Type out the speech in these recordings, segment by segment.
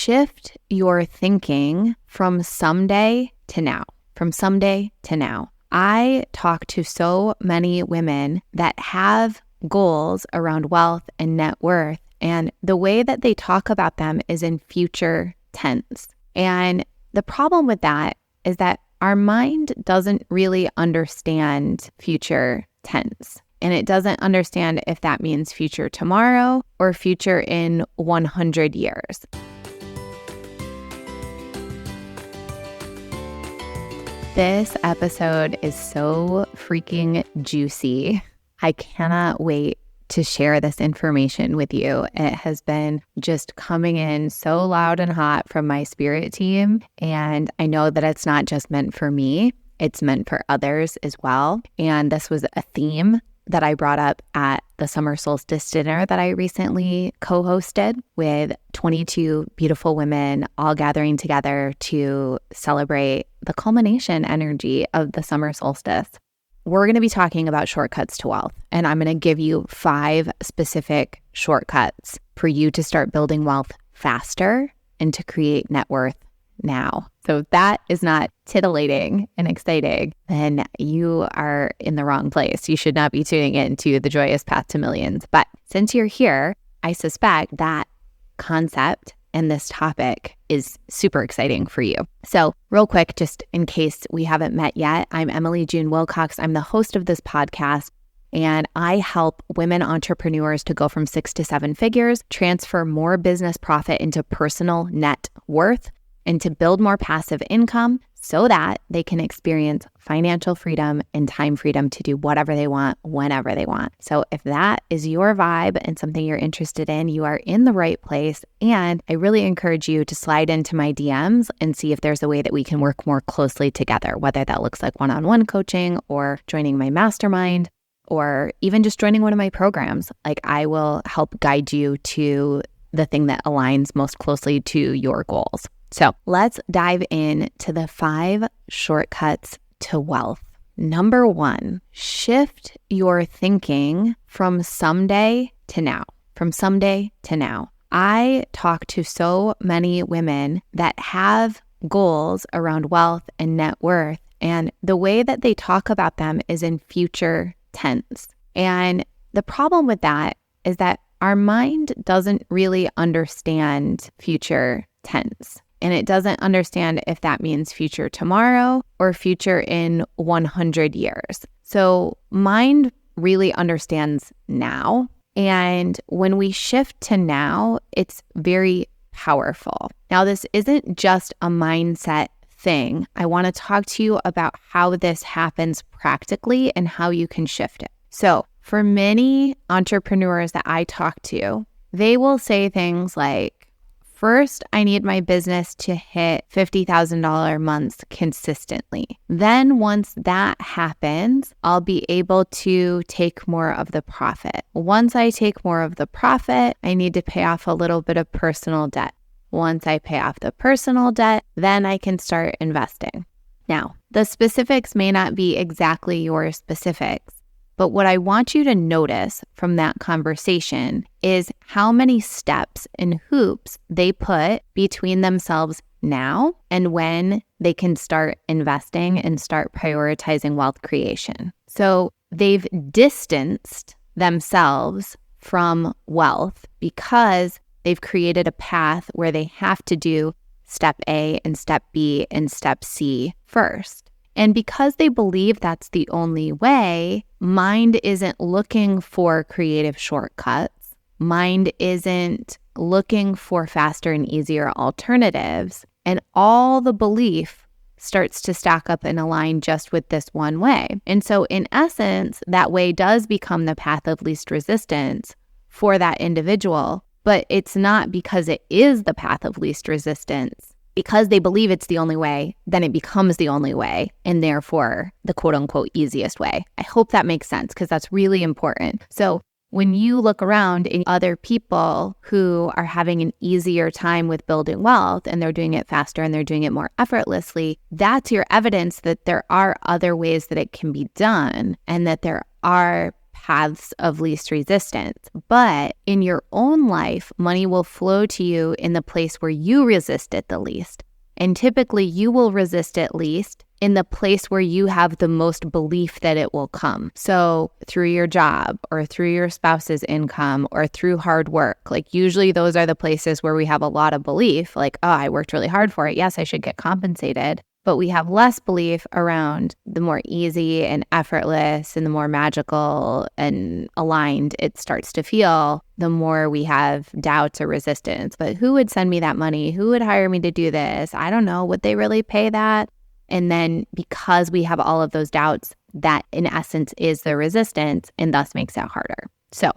shift your thinking from someday to now. From someday to now. I talk to so many women that have goals around wealth and net worth, and the way that they talk about them is in future tense. And the problem with that is that our mind doesn't really understand future tense. And it doesn't understand if that means future tomorrow or future in 100 years. This episode is so freaking juicy. I cannot wait to share this information with you. It has been just coming in so loud and hot from my spirit team. And I know that it's not just meant for me, it's meant for others as well. And this was a theme that I brought up at the summer solstice dinner that I recently co-hosted with 22 beautiful women all gathering together to celebrate the culmination energy of the summer solstice. We're going to be talking about shortcuts to wealth, and I'm going to give you 5 specific shortcuts for you to start building wealth faster and to create net worth now. So if that is not titillating and exciting, then you are in the wrong place. You should not be tuning into the Joyous Path to Millions. But since you're here, I suspect that concept and this topic is super exciting for you. So real quick, just in case we haven't met yet, I'm Emily June Wilcox. I'm the host of this podcast, and I help women entrepreneurs to go from 6 to 7 figures, transfer more business profit into personal net worth, and to build more passive income so that they can experience financial freedom and time freedom to do whatever they want, whenever they want. So if that is your vibe and something you're interested in, you are in the right place. And I really encourage you to slide into my DMs and see if there's a way that we can work more closely together, whether that looks like one-on-one coaching or joining my mastermind or even just joining one of my programs. Like, I will help guide you to the thing that aligns most closely to your goals. So let's dive into the 5 shortcuts to wealth. Number 1, shift your thinking from someday to now. From someday to now. I talk to so many women that have goals around wealth and net worth, and the way that they talk about them is in future tense. And the problem with that is that our mind doesn't really understand future tense. And it doesn't understand if that means future tomorrow or future in 100 years. So mind really understands now. And when we shift to now, it's very powerful. Now, this isn't just a mindset thing. I want to talk to you about how this happens practically and how you can shift it. So for many entrepreneurs that I talk to, they will say things like, first, I need my business to hit $50,000 months consistently. Then once that happens, I'll be able to take more of the profit. Once I take more of the profit, I need to pay off a little bit of personal debt. Once I pay off the personal debt, then I can start investing. Now, the specifics may not be exactly your specifics, but what I want you to notice from that conversation is how many steps and hoops they put between themselves now and when they can start investing and start prioritizing wealth creation. So they've distanced themselves from wealth because they've created a path where they have to do step A and step B and step C first. And because they believe that's the only way, mind isn't looking for creative shortcuts. Mind isn't looking for faster and easier alternatives. And all the belief starts to stack up and align just with this one way. And so in essence, that way does become the path of least resistance for that individual. But it's not because it is the path of least resistance. Because they believe it's the only way, then it becomes the only way, and therefore the quote unquote easiest way. I hope that makes sense because that's really important. So when you look around at other people who are having an easier time with building wealth and they're doing it faster and they're doing it more effortlessly, that's your evidence that there are other ways that it can be done and that there are paths of least resistance. But in your own life, money will flow to you in the place where you resist it the least. And typically you will resist it least in the place where you have the most belief that it will come. So through your job or through your spouse's income or through hard work. Like usually those are the places where we have a lot of belief, like, oh, I worked really hard for it. Yes, I should get compensated. But we have less belief around the more easy and effortless and the more magical and aligned it starts to feel, the more we have doubts or resistance. But who would send me that money? Who would hire me to do this? I don't know. Would they really pay that? And then because we have all of those doubts, that in essence is the resistance and thus makes it harder. So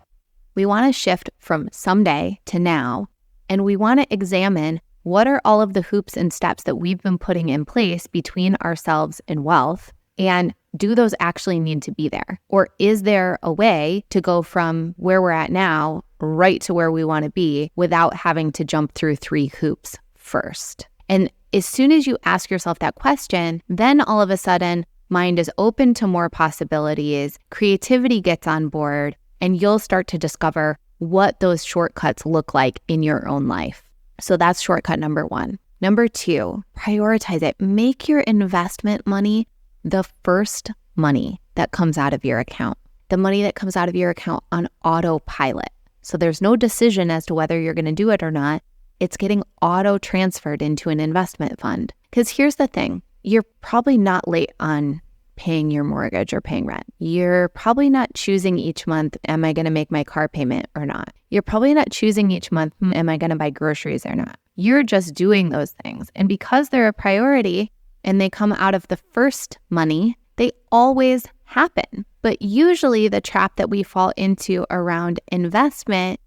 we want to shift from someday to now, and we want to examine what are all of the hoops and steps that we've been putting in place between ourselves and wealth, and do those actually need to be there? Or is there a way to go from where we're at now right to where we want to be without having to jump through 3 hoops first? And as soon as you ask yourself that question, then all of a sudden, mind is open to more possibilities, creativity gets on board, and you'll start to discover what those shortcuts look like in your own life. So that's shortcut number 1. Number 2, prioritize it. Make your investment money the first money that comes out of your account, the money that comes out of your account on autopilot. So there's no decision as to whether you're going to do it or not. It's getting auto transferred into an investment fund. Because here's the thing, you're probably not late on paying your mortgage or paying rent. You're probably not choosing each month, am I going to make my car payment or not? You're probably not choosing each month, am I going to buy groceries or not? You're just doing those things. And because they're a priority and they come out of the first money, they always happen. But usually the trap that we fall into around investment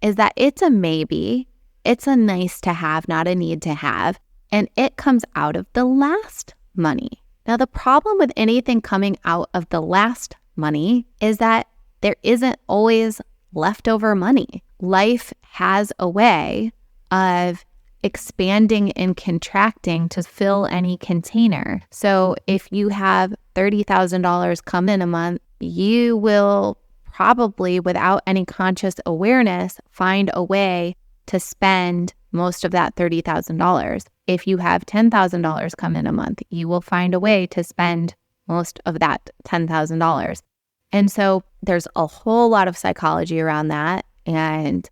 is that it's a maybe, it's a nice to have, not a need to have, and it comes out of the last money. Now, the problem with anything coming out of the last money is that there isn't always leftover money. Life has a way of expanding and contracting to fill any container. So if you have $30,000 come in a month, you will probably, without any conscious awareness, find a way to spend most of that $30,000. If you have $10,000 come in a month, you will find a way to spend most of that $10,000. And so there's a whole lot of psychology around that. And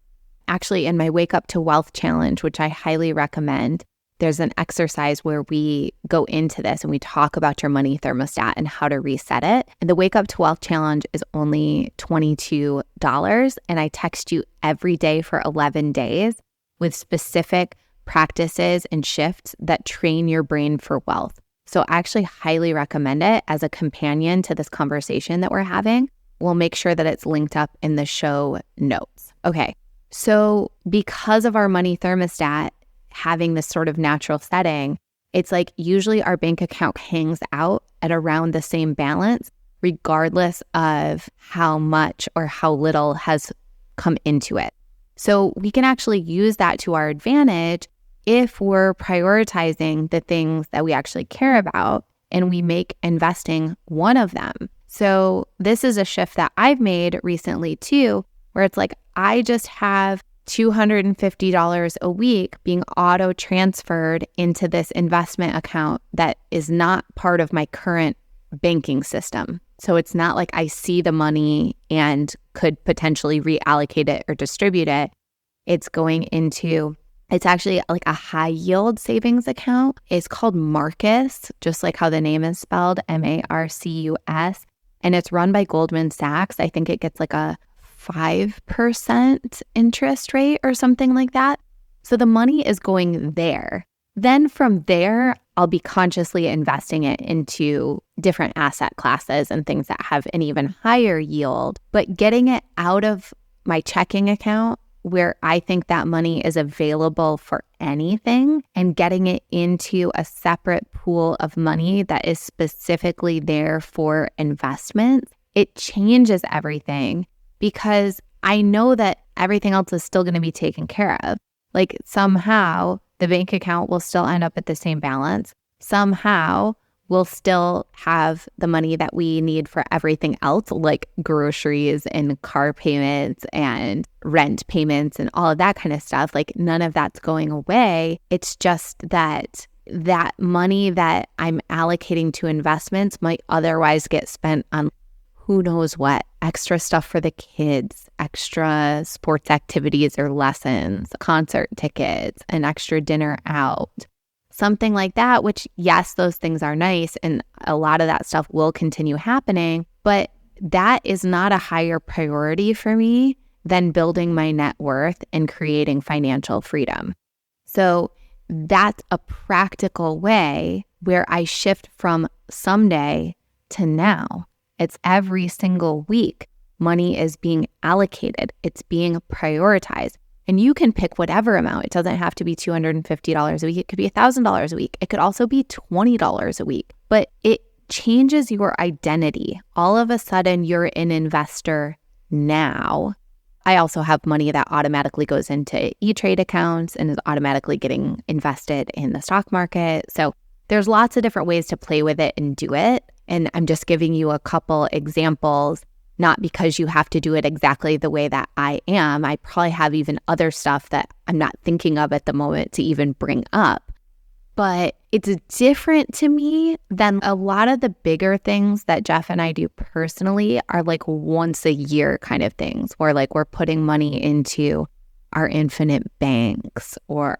actually in my Wake Up to Wealth challenge, which I highly recommend, there's an exercise where we go into this and we talk about your money thermostat and how to reset it. And the Wake Up to Wealth challenge is only $22. And I text you every day for 11 days with specific practices and shifts that train your brain for wealth. So I actually highly recommend it as a companion to this conversation that we're having. We'll make sure that it's linked up in the show notes. Okay, so because of our money thermostat having this sort of natural setting, it's like usually our bank account hangs out at around the same balance, regardless of how much or how little has come into it. So we can actually use that to our advantage if we're prioritizing the things that we actually care about and we make investing one of them. So this is a shift that I've made recently too, where it's like I just have $250 a week being auto transferred into this investment account that is not part of my current banking system. So it's not like I see the money and could potentially reallocate it or distribute it. It's going into, it's actually like a high yield savings account. It's called Marcus, just like how the name is spelled, Marcus. And it's run by Goldman Sachs. I think it gets like a 5% interest rate or something like that. So the money is going there. Then from there, I'll be consciously investing it into different asset classes and things that have an even higher yield, but getting it out of my checking account where I think that money is available for anything and getting it into a separate pool of money that is specifically there for investments, it changes everything because I know that everything else is still going to be taken care of. Like somehow the bank account will still end up at the same balance. Somehow we'll still have the money that we need for everything else, like groceries and car payments and rent payments and all of that kind of stuff. Like none of that's going away. It's just that money that I'm allocating to investments might otherwise get spent on who knows what, extra stuff for the kids, extra sports activities or lessons, concert tickets, an extra dinner out, something like that, which yes, those things are nice. And a lot of that stuff will continue happening, but that is not a higher priority for me than building my net worth and creating financial freedom. So that's a practical way where I shift from someday to now. It's every single week. Money is being allocated. It's being prioritized. And you can pick whatever amount. It doesn't have to be $250 a week. It could be $1,000 a week. It could also be $20 a week. But it changes your identity. All of a sudden, you're an investor now. I also have money that automatically goes into E-Trade accounts and is automatically getting invested in the stock market. So there's lots of different ways to play with it and do it. And I'm just giving you a couple examples, not because you have to do it exactly the way that I am. I probably have even other stuff that I'm not thinking of at the moment to even bring up. But it's different to me than a lot of the bigger things that Jeff and I do personally are like once a year kind of things, where like we're putting money into our infinite banks, or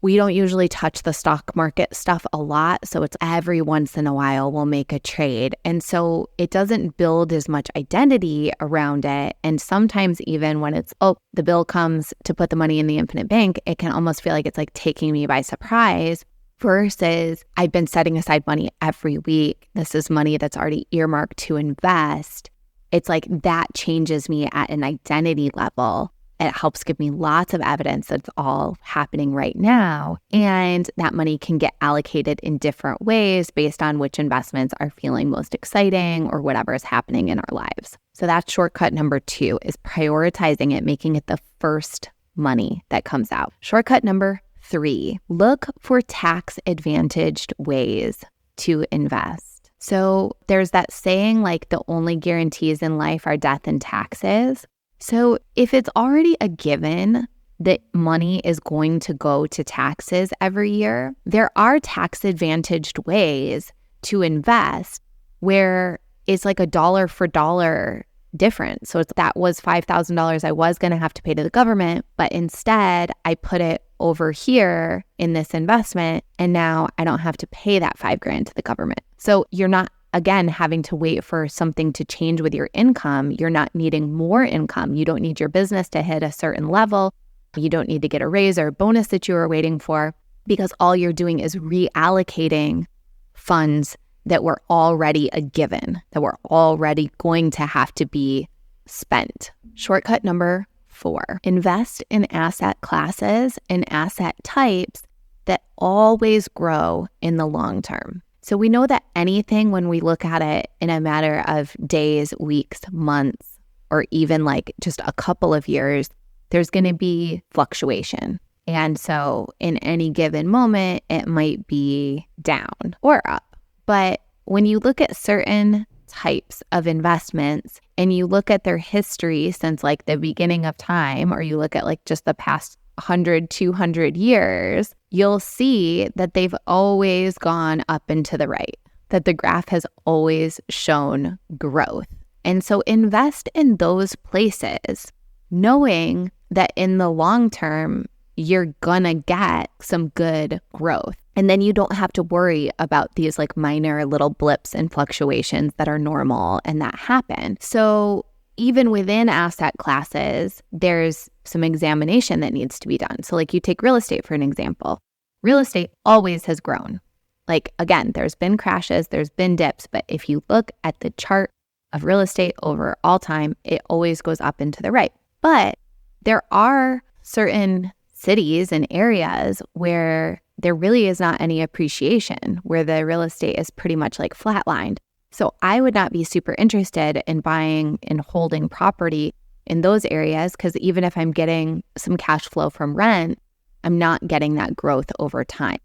we don't usually touch the stock market stuff a lot. So it's every once in a while we'll make a trade. And so it doesn't build as much identity around it. And sometimes even when it's, the bill comes to put the money in the infinite bank, it can almost feel like it's like taking me by surprise versus I've been setting aside money every week. This is money that's already earmarked to invest. It's like that changes me at an identity level. It helps give me lots of evidence that's all happening right now. And that money can get allocated in different ways based on which investments are feeling most exciting or whatever is happening in our lives. So that's shortcut number 2 is prioritizing it, making it the first money that comes out. Shortcut number 3, look for tax-advantaged ways to invest. So there's that saying like the only guarantees in life are death and taxes. So if it's already a given that money is going to go to taxes every year, there are tax-advantaged ways to invest where it's like a dollar for dollar difference. So that was $5,000 I was going to have to pay to the government, but instead I put it over here in this investment, and now I don't have to pay that $5,000 to the government. So you're not again, having to wait for something to change with your income. You're not needing more income. You don't need your business to hit a certain level. You don't need to get a raise or a bonus that you were waiting for, because all you're doing is reallocating funds that were already a given, that were already going to have to be spent. Shortcut number 4, invest in asset classes and asset types that always grow in the long term. So we know that anything, when we look at it in a matter of days, weeks, months, or even like just a couple of years, there's going to be fluctuation. And so in any given moment, it might be down or up. But when you look at certain types of investments and you look at their history since like the beginning of time, or you look at like just the past 100, 200 years, you'll see that they've always gone up and to the right, that the graph has always shown growth. And so invest in those places, knowing that in the long term, you're gonna get some good growth. And then you don't have to worry about these like minor little blips and fluctuations that are normal and that happen. So even within asset classes, there's some examination that needs to be done. So like you take real estate for an example. Real estate always has grown. Like again, there's been crashes, there's been dips, but if you look at the chart of real estate over all time, it always goes up and to the right. But there are certain cities and areas where there really is not any appreciation, where the real estate is pretty much like flatlined. So I would not be super interested in buying and holding property in those areas, because even if I'm getting some cash flow from rent, I'm not getting that growth over time.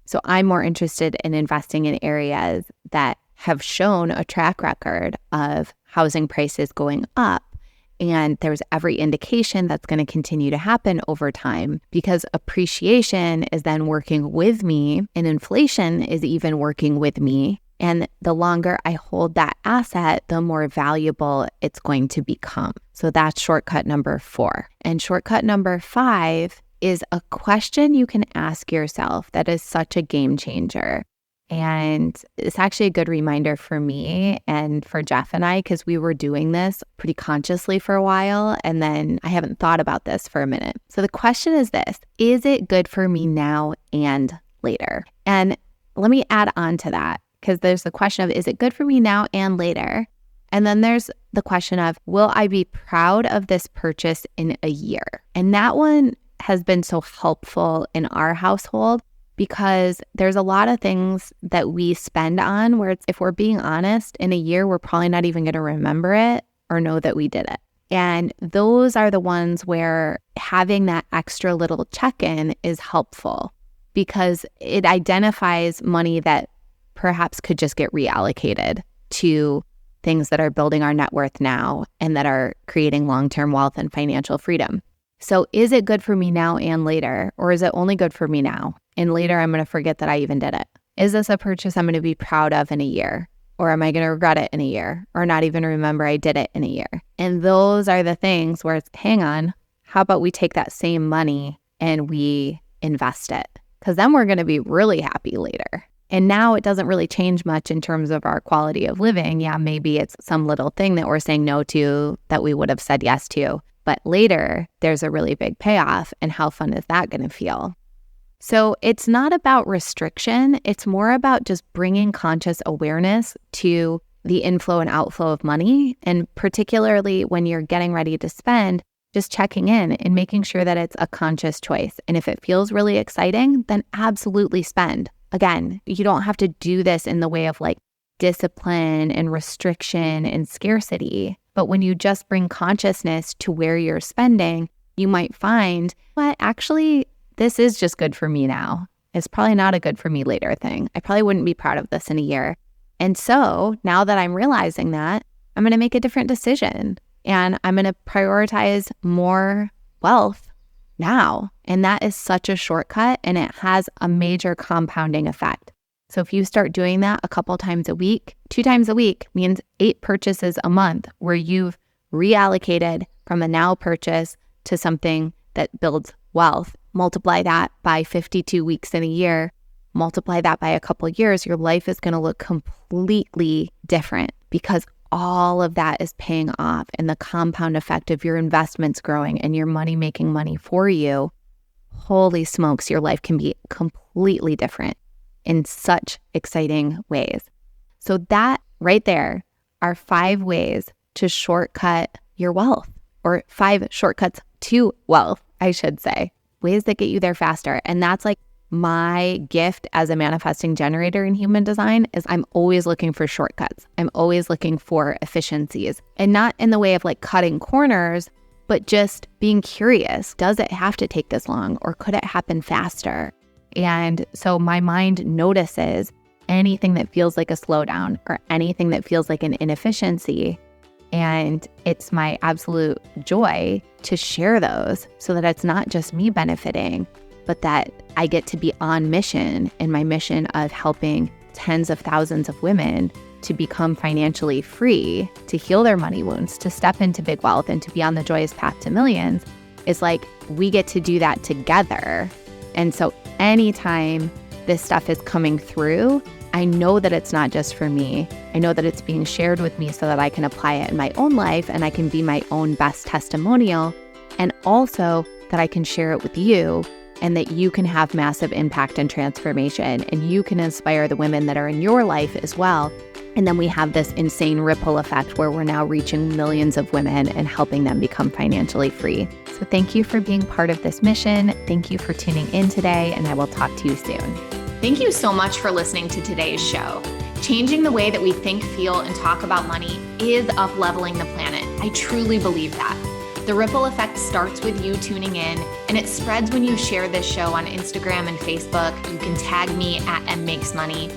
So I'm more interested in investing in areas that have shown a track record of housing prices going up. And there's every indication that's going to continue to happen over time because appreciation is then working with me and inflation is even working with me. And the longer I hold that asset, the more valuable it's going to become. So that's shortcut number 4. And shortcut number 5 is a question you can ask yourself that is such a game changer. And it's actually a good reminder for me and for Jeff and I, because we were doing this pretty consciously for a while, and then I haven't thought about this for a minute. So the question is this: is it good for me now and later? And let me add on to that, because there's the question of, is it good for me now and later? And then there's the question of, will I be proud of this purchase in a year? And that one has been so helpful in our household, because there's a lot of things that we spend on where if we're being honest, in a year, we're probably not even going to remember it or know that we did it. And those are the ones where having that extra little check-in is helpful because it identifies money that perhaps could just get reallocated to things that are building our net worth now and that are creating long-term wealth and financial freedom. So is it good for me now and later, or is it only good for me now? And later I'm going to forget that I even did it. Is this a purchase I'm going to be proud of in a year? Or am I going to regret it in a year? Or not even remember I did it in a year? And those are the things where it's, hang on, how about we take that same money and we invest it? Because then we're going to be really happy later. And now it doesn't really change much in terms of our quality of living. Yeah, maybe it's some little thing that we're saying no to that we would have said yes to. But later, there's a really big payoff. And how fun is that going to feel? So it's not about restriction. It's more about just bringing conscious awareness to the inflow and outflow of money. And particularly when you're getting ready to spend, just checking in and making sure that it's a conscious choice. And if it feels really exciting, then absolutely spend. Again, you don't have to do this in the way of like discipline and restriction and scarcity. But when you just bring consciousness to where you're spending, you might find, well, actually, this is just good for me now. It's probably not a good for me later thing. I probably wouldn't be proud of this in a year. And so now that I'm realizing that, I'm going to make a different decision and I'm going to prioritize more wealth now. And that is such a shortcut and it has a major compounding effect. So if you start doing that a couple times a week, 2 times a week means 8 purchases a month where you've reallocated from a now purchase to something that builds wealth. Multiply that by 52 weeks in a year, multiply that by a couple of years, your life is going to look completely different because all of that is paying off and the compound effect of your investments growing and your money making money for you. Holy smokes, your life can be completely different in such exciting ways. So that right there are 5 ways to shortcut your wealth, or 5 shortcuts to wealth, I should say. Ways that get you there faster. And that's like my gift as a manifesting generator in human design is I'm always looking for shortcuts. I'm always looking for efficiencies, and not in the way of like cutting corners, but just being curious. Does it have to take this long or could it happen faster? And so my mind notices anything that feels like a slowdown or anything that feels like an inefficiency. And it's my absolute joy to share those so that it's not just me benefiting, but that I get to be on mission, and my mission of helping tens of thousands of women to become financially free, to heal their money wounds, to step into big wealth, and to be on the joyous path to millions is like we get to do that together. And so anytime this stuff is coming through, I know that it's not just for me. I know that it's being shared with me so that I can apply it in my own life and I can be my own best testimonial, and also that I can share it with you and that you can have massive impact and transformation and you can inspire the women that are in your life as well. And then we have this insane ripple effect where we're now reaching millions of women and helping them become financially free. So thank you for being part of this mission. Thank you for tuning in today, and I will talk to you soon. Thank you so much for listening to today's show. Changing the way that we think, feel, and talk about money is up-leveling the planet. I truly believe that. The ripple effect starts with you tuning in, and it spreads when you share this show on Instagram and Facebook. You can tag me at mmakesmoney.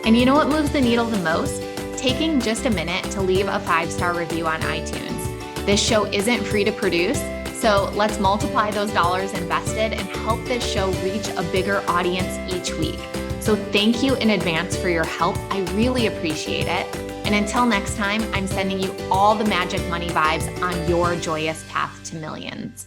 And you know what moves the needle the most? Taking just a minute to leave a 5-star review on iTunes. This show isn't free to produce, so let's multiply those dollars invested and help this show reach a bigger audience each week. So thank you in advance for your help. I really appreciate it. And until next time, I'm sending you all the magic money vibes on your joyous path to millions.